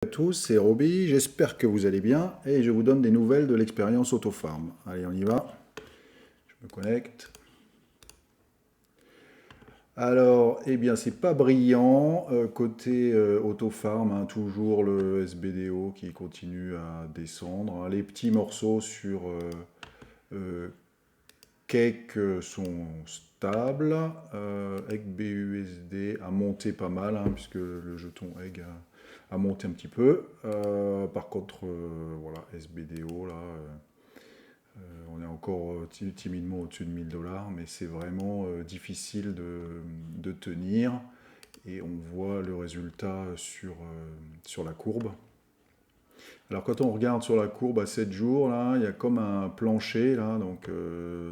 À tous, c'est Roby, j'espère que vous allez bien et je vous donne des nouvelles de l'expérience Autofarm. Allez, on y va, je me connecte. Alors, eh bien, c'est pas brillant côté Autofarm, hein, toujours le SBDO qui continue à descendre, hein. Les petits morceaux sur euh, Cake sont stables. Egg BUSD a monté pas mal, hein, puisque le jeton Egg a monté un petit peu. Par contre, voilà, SBDO, là, on est encore timidement au-dessus de 1000 $, mais c'est vraiment difficile de tenir. Et on voit le résultat sur la courbe. Alors quand on regarde sur la courbe à 7 jours, là, il y a comme un plancher, là, donc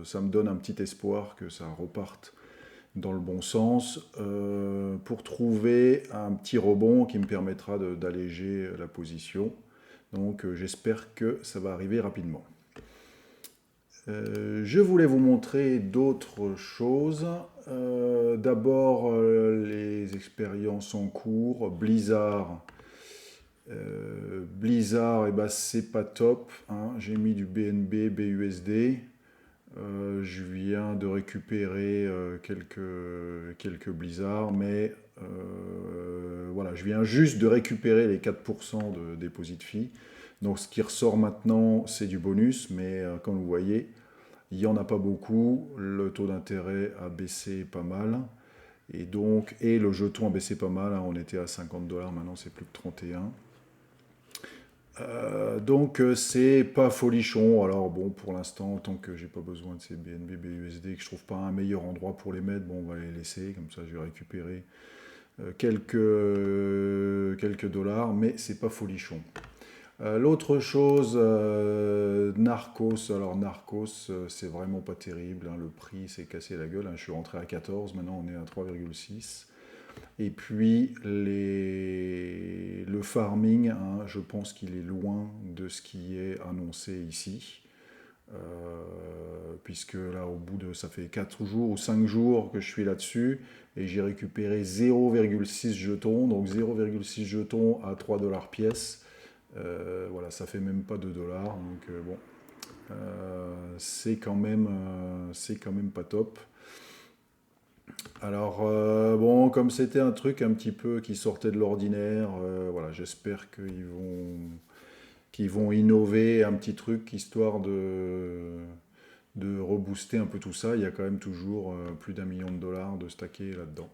ça me donne un petit espoir que ça reparte dans le bon sens pour trouver un petit rebond qui me permettra d'alléger la position. Donc j'espère que ça va arriver rapidement. Je voulais vous montrer d'autres choses. D'abord les expériences en cours. Blizzard. Blizzard, eh ben, c'est pas top, hein. J'ai mis du BNB, BUSD. Je viens de récupérer quelques blizzards, mais voilà, je viens juste de récupérer les 4% de deposit fee. Donc ce qui ressort maintenant, c'est du bonus, mais comme vous voyez, il n'y en a pas beaucoup. Le taux d'intérêt a baissé pas mal. Et le jeton a baissé pas mal, hein. On était à 50 $, maintenant c'est plus que 31. Donc c'est pas folichon. Alors bon, pour l'instant, tant que j'ai pas besoin de ces BNB, BUSD, que je trouve pas un meilleur endroit pour les mettre, bon, on va les laisser. Comme ça, je vais récupérer quelques dollars, mais c'est pas folichon. L'autre chose, Narcos. Alors Narcos, c'est vraiment pas terrible, hein. Le prix s'est cassé la gueule, hein. Je suis rentré à 14, maintenant on est à 3,6. Et puis le farming, hein, je pense qu'il est loin de ce qui est annoncé ici. Puisque là, ça fait 4 jours ou 5 jours que je suis là-dessus et j'ai récupéré 0,6 jetons. Donc 0,6 jetons à 3 $ pièce. Voilà, ça fait même pas 2 $. Donc bon, c'est quand même pas top. Alors, bon, comme c'était un truc un petit peu qui sortait de l'ordinaire, voilà, j'espère qu'ils vont innover un petit truc histoire de rebooster un peu tout ça. Il y a quand même toujours plus d'1 million de dollars de stacker là-dedans.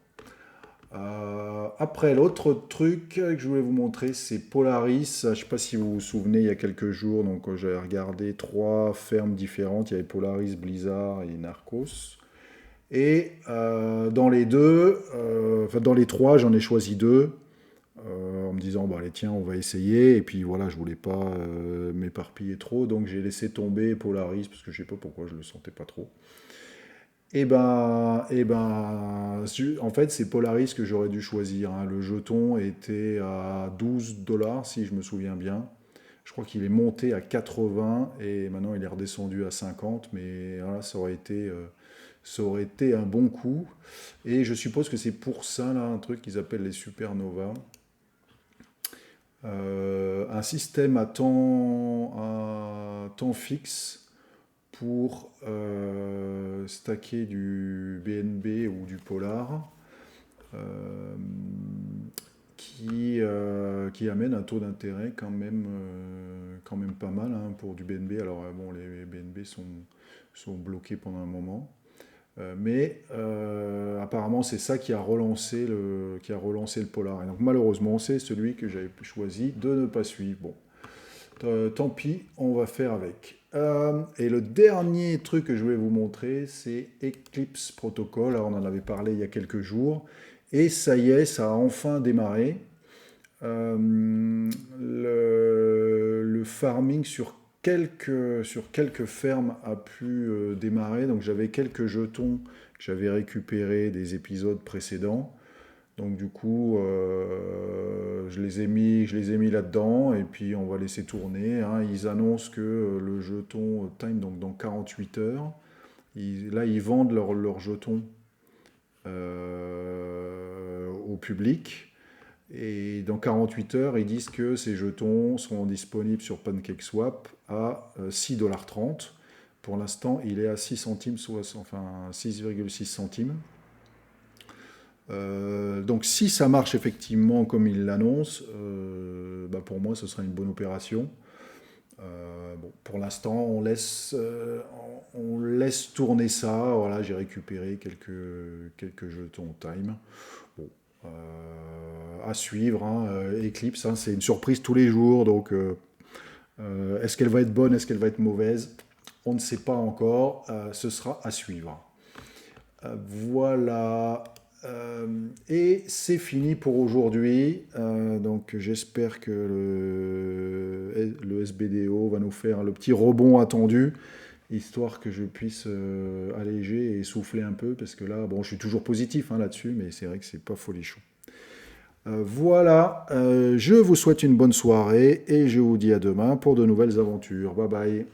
Après, l'autre truc que je voulais vous montrer, c'est Polaris. Je ne sais pas si vous vous souvenez, il y a quelques jours, donc j'avais regardé 3 fermes différentes. Il y avait Polaris, Blizzard et Narcos. Et dans les trois, j'en ai choisi 2 en me disant, bah, allez, tiens, on va essayer. Et puis voilà, je voulais pas m'éparpiller trop, donc j'ai laissé tomber Polaris parce que je sais pas pourquoi je le sentais pas trop. En fait, c'est Polaris que j'aurais dû choisir, hein. Le jeton était à 12 $ si je me souviens bien. Je crois qu'il est monté à 80 et maintenant il est redescendu à 50, mais voilà, ça aurait été un bon coup. Et je suppose que c'est pour ça, là, un truc qu'ils appellent les supernovas. Un système à temps fixe pour stacker du BNB ou du Polar euh, qui amène un taux d'intérêt quand même pas mal, hein, pour du BNB. Alors bon, les BNB sont bloqués pendant un moment. Mais apparemment, c'est ça qui a relancé le polar. Et donc, malheureusement, c'est celui que j'avais choisi de ne pas suivre. Bon, tant pis, on va faire avec. Et le dernier truc que je voulais vous montrer, c'est Eclipse Protocol. Alors, on en avait parlé il y a quelques jours. Et ça y est, ça a enfin démarré. Le farming sur quelques fermes a pu démarrer. Donc j'avais quelques jetons que j'avais récupérés des épisodes précédents. Donc du coup, je les ai mis là-dedans et puis on va laisser tourner, hein. Ils annoncent que le jeton time donc dans 48 heures. Là, ils vendent leurs jetons au public. Et dans 48 heures, ils disent que ces jetons seront disponibles sur PancakeSwap à 6,30 $. Pour l'instant, il est à 6 centimes, enfin 6,6 centimes. Donc si ça marche effectivement comme il l'annonce, pour moi ce sera une bonne opération. Bon, pour l'instant on laisse tourner ça. Voilà, j'ai récupéré quelques jetons time. Bon, à suivre, hein. Eclipse, hein, c'est une surprise tous les jours, donc est-ce qu'elle va être bonne, est-ce qu'elle va être mauvaise? On ne sait pas encore, ce sera à suivre. Voilà. Et c'est fini pour aujourd'hui. Donc j'espère que le SBDO va nous faire le petit rebond attendu, histoire que je puisse alléger et souffler un peu, parce que là, bon, je suis toujours positif hein, là-dessus, mais c'est vrai que c'est pas folichon. Voilà, je vous souhaite une bonne soirée et je vous dis à demain pour de nouvelles aventures. Bye bye.